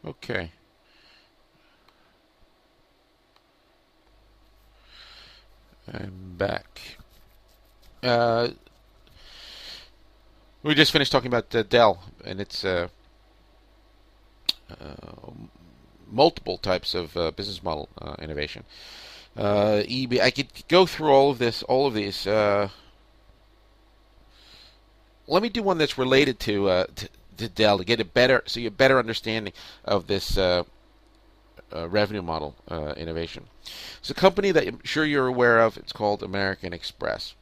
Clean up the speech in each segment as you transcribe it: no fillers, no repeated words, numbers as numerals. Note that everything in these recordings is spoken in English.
Okay. I'm back. Uh, we just finished talking about Dell and its multiple types of business model innovation. eBay. I could go through all of this, all of these. Let me do one that's related to Dell to get a better, so you have a better understanding of this revenue model innovation. It's a company that I'm sure you're aware of. It's called American Express.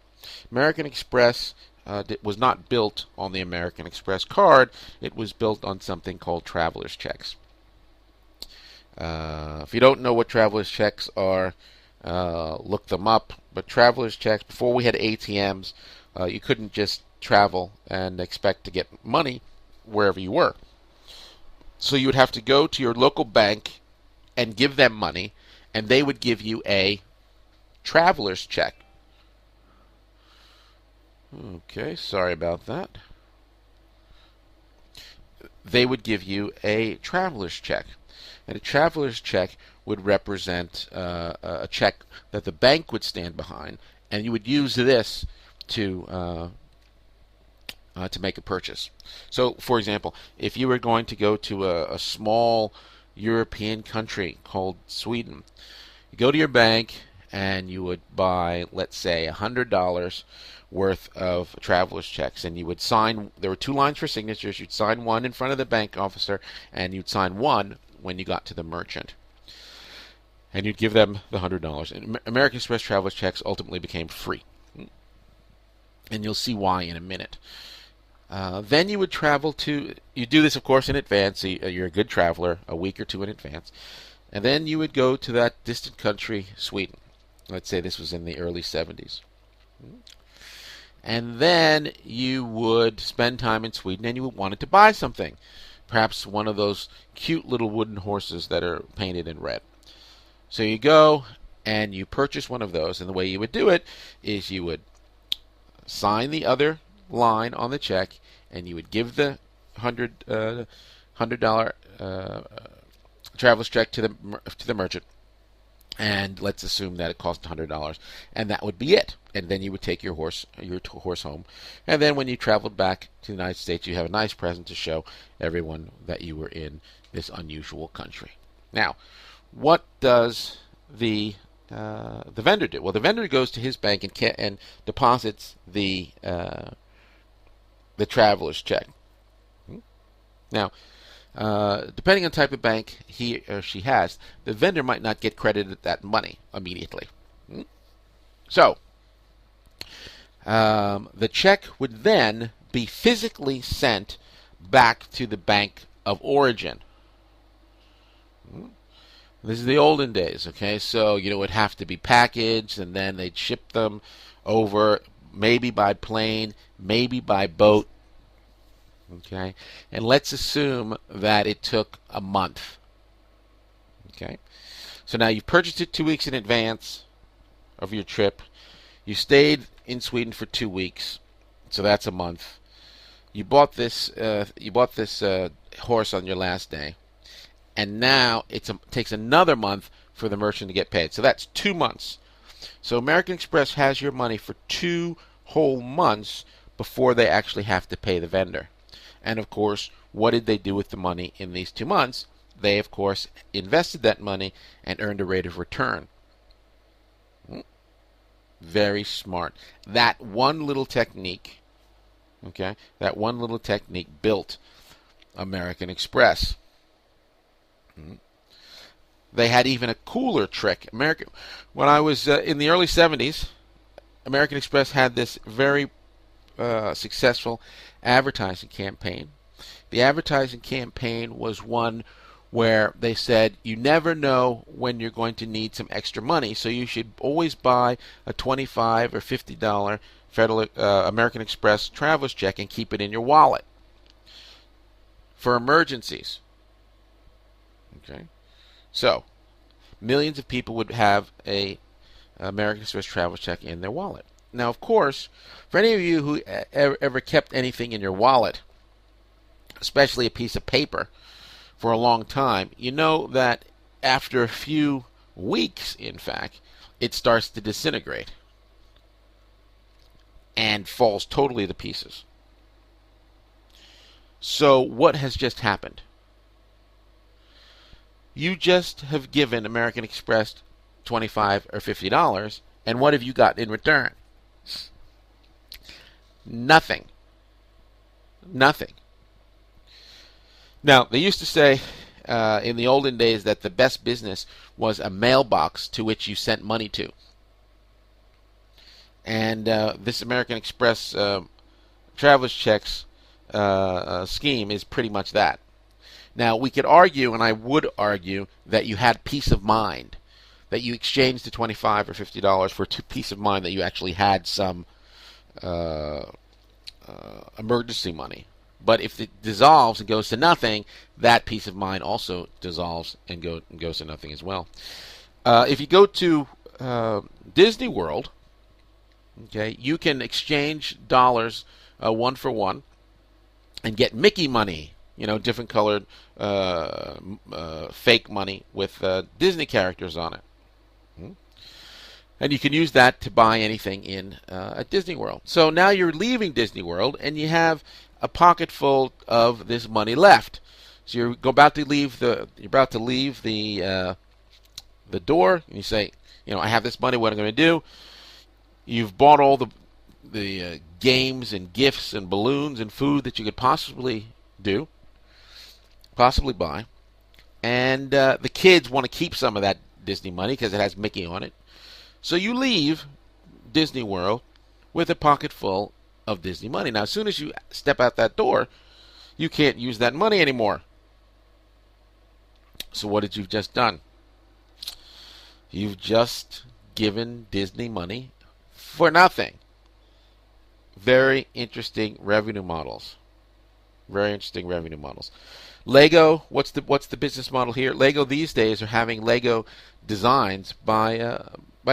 American Express was not built on the American Express card. It was built on something called traveler's checks. If you don't know what traveler's checks are, look them up. But traveler's checks, before we had ATMs, you couldn't just travel and expect to get money wherever you were. So you would have to go to your local bank and give them money, and they would give you a traveler's check. Okay, sorry about that. They would give you a traveler's check. And a traveler's check would represent a check that the bank would stand behind, and you would use this to make a purchase. So, for example, if you were going to go to a small European country called Sweden, you go to your bank and you would buy, let's say, $100 worth of traveler's checks, and you would sign. There were two lines for signatures. You'd sign one in front of the bank officer, and you'd sign one when you got to the merchant, and you'd give them the $100. And American Express traveler's checks ultimately became free, and you'll see why in a minute. Then you would travel to. You do this, of course, in advance. So you're a good traveler, a week or two in advance, and then you would go to that distant country, Sweden. Let's say this was in the early 70s. And then you would spend time in Sweden and you would want to buy something. Perhaps one of those cute little wooden horses that are painted in red. So you go and you purchase one of those, and the way you would do it is you would sign the other line on the check, and you would give the $100 traveler's check to the merchant, and let's assume that it cost $100, and that would be it. And then you would take your horse home, and then when you traveled back to the United States, you have a nice present to show everyone that you were in this unusual country. Now, what does the vendor do? Well, the vendor goes to his bank and deposits the traveler's check. Now, depending on the type of bank he or she has, the vendor might not get credited that money immediately. So, the check would then be physically sent back to the bank of origin. This is the olden days, okay? So, it would have to be packaged, and then they'd ship them over, maybe by plane, maybe by boat, okay? And let's assume that it took a month, okay? So now you've purchased it 2 weeks in advance of your trip. You stayed in Sweden for 2 weeks, so that's a month. You bought this horse on your last day, and now it takes another month for the merchant to get paid. So that's 2 months. So American Express has your money for 2 whole months before they actually have to pay the vendor. And of course, what did they do with the money in these 2 months? They, of course, invested that money and earned a rate of return. Very smart. That one little technique, okay, that one little technique built American Express. They had even a cooler trick. When I was in the early 70s, American Express had this very successful advertising campaign. The advertising campaign was one where they said you never know when you're going to need some extra money, so you should always buy a $25 or $50 Federal American Express traveler's check and keep it in your wallet for emergencies. Okay, so millions of people would have a American Express traveler's check in their wallet. Now, of course, for any of you who ever kept anything in your wallet, especially a piece of paper, for a long time, you know that after a few weeks, in fact, it starts to disintegrate and falls totally to pieces. So what has just happened? You just have given American Express $25 or $50, and what have you got in return? Nothing. Nothing. Now, they used to say in the olden days that the best business was a mailbox to which you sent money to. And this American Express traveler's checks scheme is pretty much that. Now, we could argue, and I would argue, that you had peace of mind, that you exchanged the $25 or $50 for peace of mind that you actually had some emergency money. But if it dissolves and goes to nothing, that peace of mind also dissolves and goes to nothing as well. If you go to Disney World, okay, you can exchange dollars one for one and get Mickey money, different colored fake money with Disney characters on it. And you can use that to buy anything in at Disney World. So now you're leaving Disney World and you have a pocket full of this money left. So you're about to leave the door, and you say, I have this money. What am I going to do? You've bought all the games and gifts and balloons and food that you could possibly buy, and the kids want to keep some of that Disney money because it has Mickey on it. So you leave Disney World with a pocket full of Disney money. Now, as soon as you step out that door, you can't use that money anymore. So what did you just done? You've just given Disney money for nothing. Very interesting revenue models. Very interesting revenue models. Lego, what's the business model here? Lego these days are having Lego designs by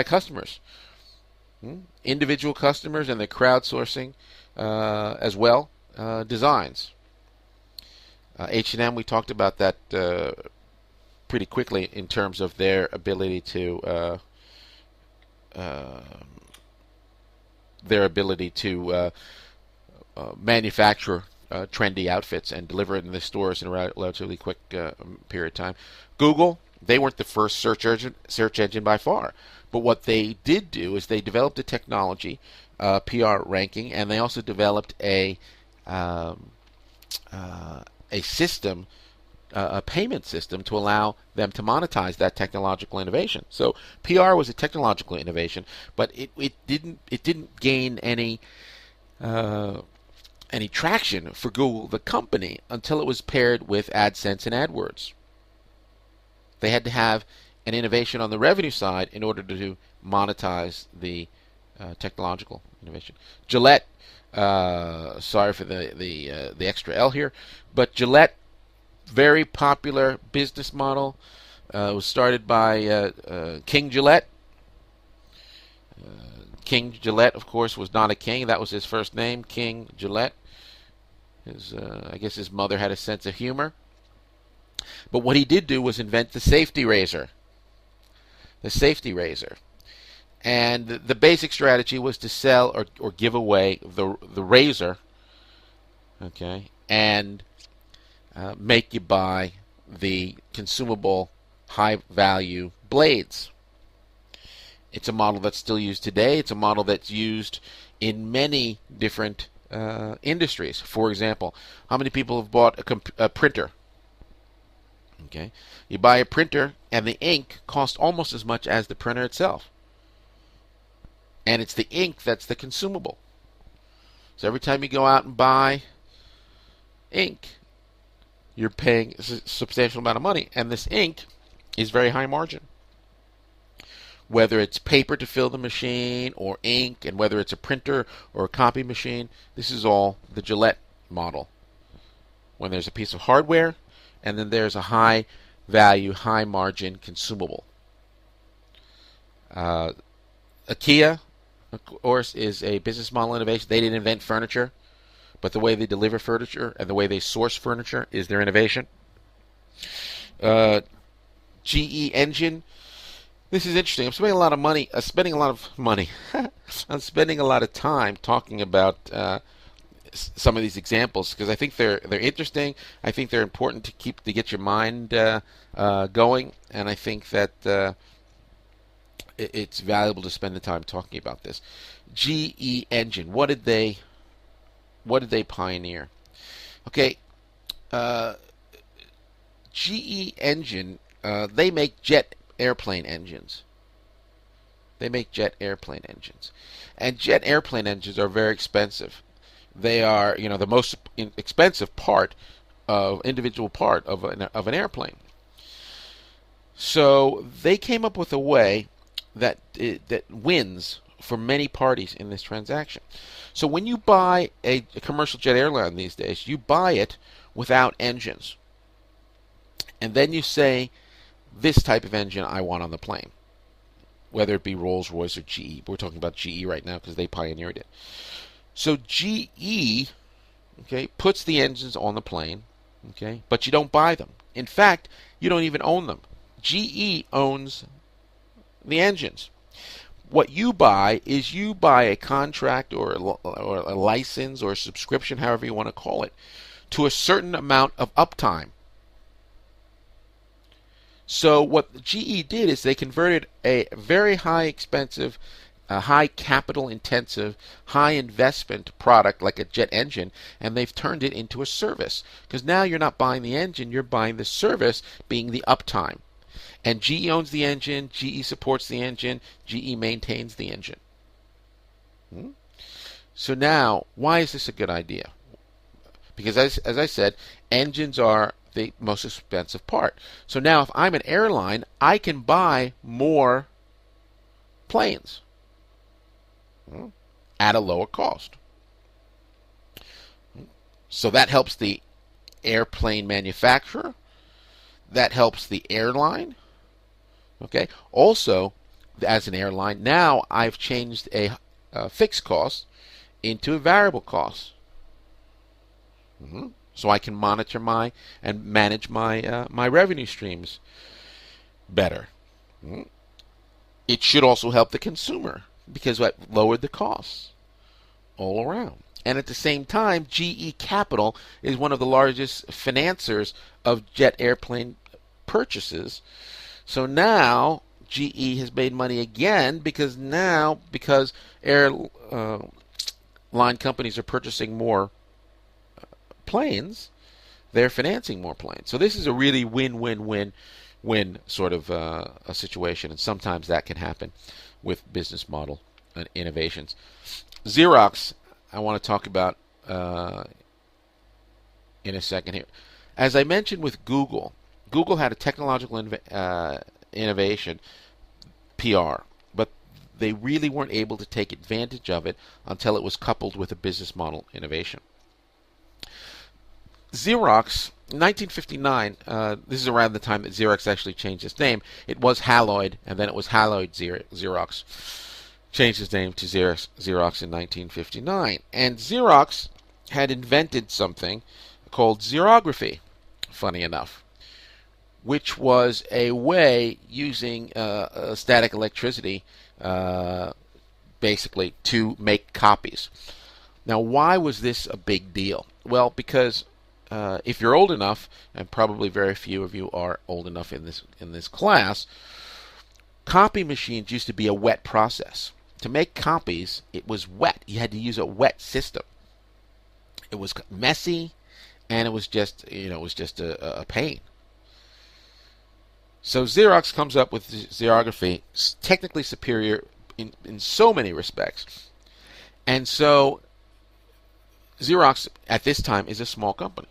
customers, individual customers, and they're crowdsourcing as well designs. H&M, we talked about that pretty quickly in terms of their ability to manufacture trendy outfits and deliver it in the stores in a relatively quick period of time. Google, they weren't the first search engine by far, but what they did do is they developed a technology, PR ranking, and they also developed a system, a payment system to allow them to monetize that technological innovation. So PR was a technological innovation, but it didn't gain any traction for Google, the company, until it was paired with AdSense and AdWords. They had to have an innovation on the revenue side in order to monetize the technological innovation. Gillette, sorry for the extra L here, but Gillette, very popular business model, was started by King Gillette. King Gillette, of course, was not a king. That was his first name, King Gillette. I guess his mother had a sense of humor. But what he did do was invent the safety razor. The safety razor. And the basic strategy was to sell or give away the razor, okay, and make you buy the consumable high-value blades. It's a model that's still used today. It's a model that's used in many different industries. For example, how many people have bought a printer? Okay, you buy a printer, and the ink costs almost as much as the printer itself. And it's the ink that's the consumable. So every time you go out and buy ink, you're paying a substantial amount of money, and this ink is very high margin. Whether it's paper to fill the machine or ink, and whether it's a printer or a copy machine, this is all the Gillette model. When there's a piece of hardware, and then there's a high value, high margin consumable. IKEA, of course, is a business model innovation. They didn't invent furniture, but the way they deliver furniture and the way they source furniture is their innovation. Uh, GE engine. This is interesting. I'm spending a lot of money. I'm spending a lot of time talking about some of these examples because I think they're interesting. I think they're important to get your mind going, and I think that it's valuable to spend the time talking about this. GE engine. What did they pioneer? Okay, uh, GE engine. They make jet airplane engines. They make jet airplane engines, and jet airplane engines are very expensive. They are, the most expensive individual part of an airplane. So they came up with a way that wins for many parties in this transaction. So when you buy a commercial jet airline these days, you buy it without engines, and then you say, this type of engine I want on the plane, whether it be Rolls-Royce or GE. We're talking about GE right now because they pioneered it. So GE, okay, puts the engines on the plane, okay, but you don't buy them. In fact, you don't even own them. GE owns the engines. What you buy is a contract or a license or a subscription, however you want to call it, to a certain amount of uptime. So what GE did is they converted a very high expensive, high capital intensive, high investment product like a jet engine, and they've turned it into a service. Because now you're not buying the engine, you're buying the service, being the uptime. And GE owns the engine, GE supports the engine, GE maintains the engine. So now, why is this a good idea? Because as I said, engines are the most expensive part. So now if I'm an airline, I can buy more planes at a lower cost. So that helps the airplane manufacturer. That helps the airline. Okay. Also, as an airline, now I've changed a fixed cost into a variable cost. So I can monitor and manage my revenue streams better. It should also help the consumer because it lowered the costs all around. And at the same time, GE Capital is one of the largest financiers of jet airplane purchases. So now GE has made money again because airline companies are purchasing more planes, they're financing more planes. So this is a really win-win-win-win sort of a situation, and sometimes that can happen with business model and innovations. Xerox, I want to talk about in a second here. As I mentioned with Google had a technological innovation, PR, but they really weren't able to take advantage of it until it was coupled with a business model innovation. Xerox, in 1959, this is around the time that Xerox actually changed its name. It was Haloid, and then it was Haloid Xerox. Changed its name to Xerox in 1959. And Xerox had invented something called xerography, funny enough, which was a way using static electricity, basically, to make copies. Now, why was this a big deal? Well, because if you're old enough, and probably very few of you are old enough in this class, copy machines used to be a wet process. To make copies, it was wet. You had to use a wet system. It was messy, and it was just a pain. So Xerox comes up with xerography, technically superior in so many respects, and so Xerox at this time is a small company.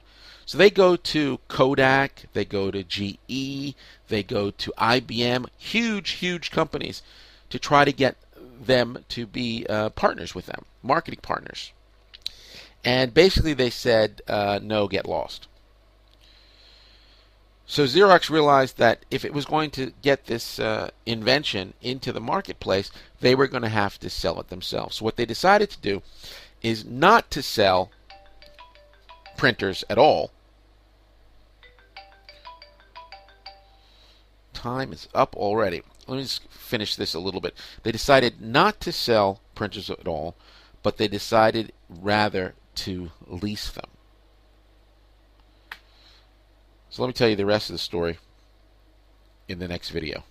So they go to Kodak, they go to GE, they go to IBM, huge companies, to try to get them to be partners with them, marketing partners. And basically they said, no, get lost. So Xerox realized that if it was going to get this invention into the marketplace, they were going to have to sell it themselves. So what they decided to do is not to sell printers at all, time is up already. Let me just finish this a little bit. They decided not to sell printers at all, but they decided rather to lease them. So let me tell you the rest of the story in the next video.